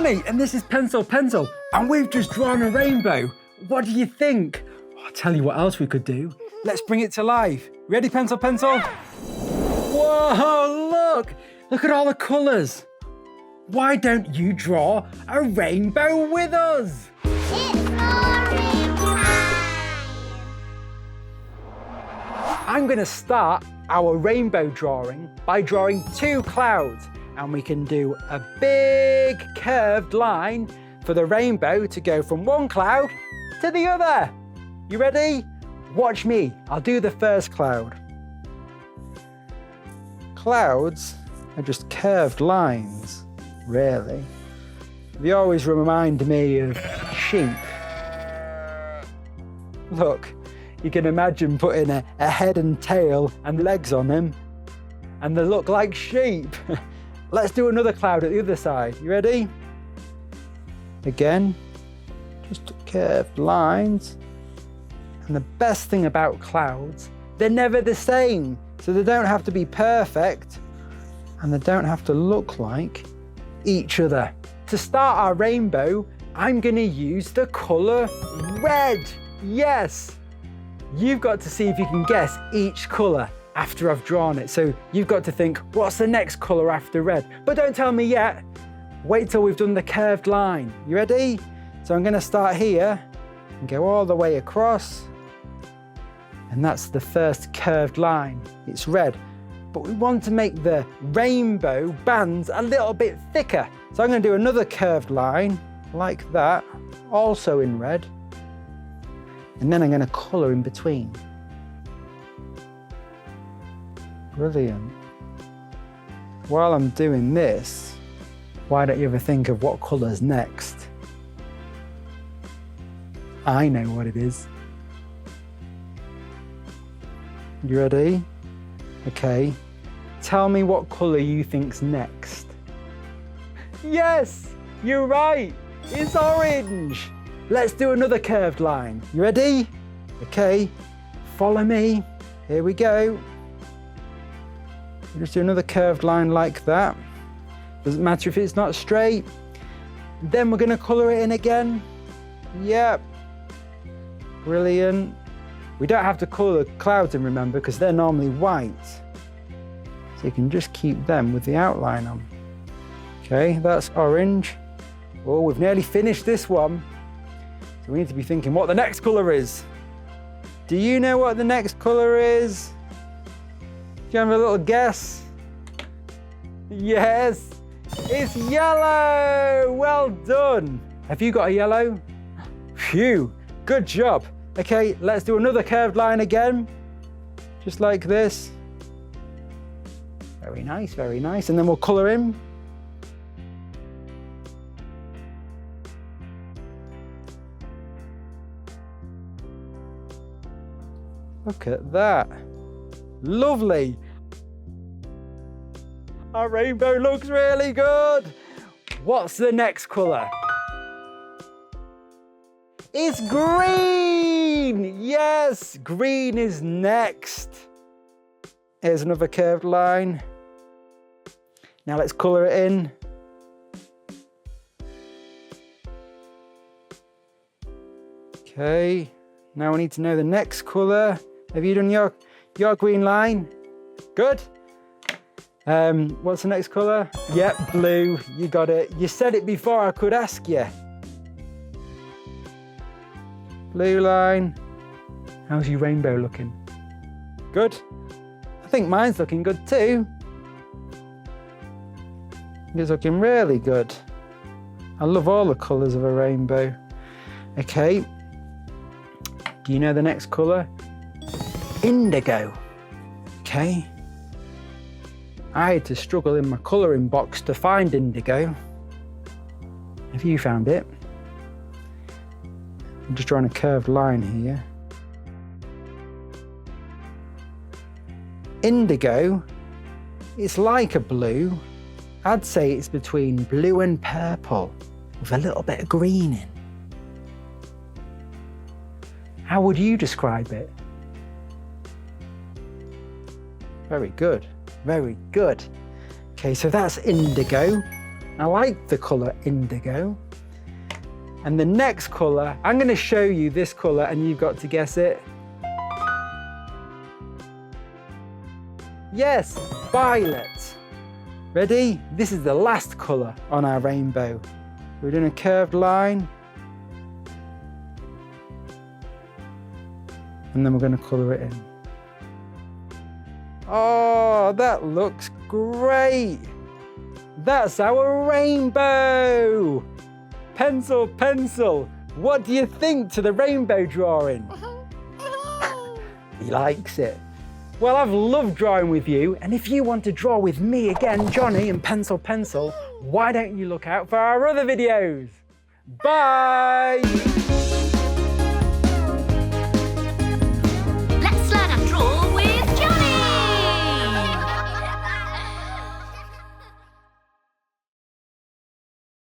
Jonny, and this is Pencil Pencil, and we've just drawn a rainbow. What do you think? I'll tell you what else we could do. Let's bring it to life. Ready, Pencil Pencil? Whoa, look! Look at all the colours. Why don't you draw a rainbow with us? It's orange time! I'm going to start our rainbow drawing by drawing two clouds, and we can do a big curved line for the rainbow to go from one cloud to the other. You ready? Watch me. I'll do the first cloud. Clouds are just curved lines, really. They always remind me of sheep. Look, you can imagine putting a head and tail and legs on them, and they look like sheep. Let's do another cloud at the other side. You ready? Again, just curved lines. And the best thing about clouds, they're never the same. So they don't have to be perfect, and they don't have to look like each other. To start our rainbow, I'm going to use the colour red. Yes! You've got to see if you can guess each colour after I've drawn it. So you've got to think, what's the next colour after red? But don't tell me yet. Wait till we've done the curved line. You ready? So I'm going to start here and go all the way across. And that's the first curved line. It's red. But we want to make the rainbow bands a little bit thicker. So I'm going to do another curved line like that, also in red. And then I'm going to colour in between. Brilliant. While I'm doing this, why don't you ever think of what colour's next? I know what it is. You ready? Okay. Tell me what colour you think's next. Yes, you're right. It's orange. Let's do another curved line. You ready? Okay. Follow me. Here we go. Just do another curved line like that. Doesn't matter if it's not straight. Then we're going to colour it in again. Yep. Brilliant. We don't have to colour the clouds in, remember, because they're normally white. So you can just keep them with the outline on. Okay, that's orange. Oh, we've nearly finished this one. So we need to be thinking what the next colour is. Do you know what the next colour is? Do you have a little guess? Yes, it's yellow. Well done. Have you got a yellow? Phew, good job. Okay, let's do another curved line again. Just like this. Very nice, very nice. And then we'll colour in. Look at that. Lovely. Our rainbow looks really good. What's the next colour? It's green! Yes, green is next. Here's another curved line. Now let's colour it in. Okay, now we need to know the next colour. Have you done your green line? Good. What's the next colour? Yep, blue, you got it. You said it before I could ask you. Blue line. How's your rainbow looking? Good. I think mine's looking good too. It's looking really good. I love all the colours of a rainbow. Okay. Do you know the next colour? Indigo. Okay. I had to struggle in my colouring box to find indigo. Have you found it? I'm just drawing a curved line here. Indigo, it's like a blue. I'd say it's between blue and purple with a little bit of green in. How would you describe it? Very good, very good. Okay, so that's indigo. I like the colour indigo. And the next colour, I'm going to show you this colour and you've got to guess it. Yes, violet. Ready? This is the last colour on our rainbow. We're doing a curved line. And then we're going to colour it in. Oh, that looks great. That's our rainbow. Pencil, pencil. What do you think to the rainbow drawing? He likes it. Well, I've loved drawing with you, and if you want to draw with me again, Jonny and Pencil Pencil, why don't you look out for our other videos? Bye!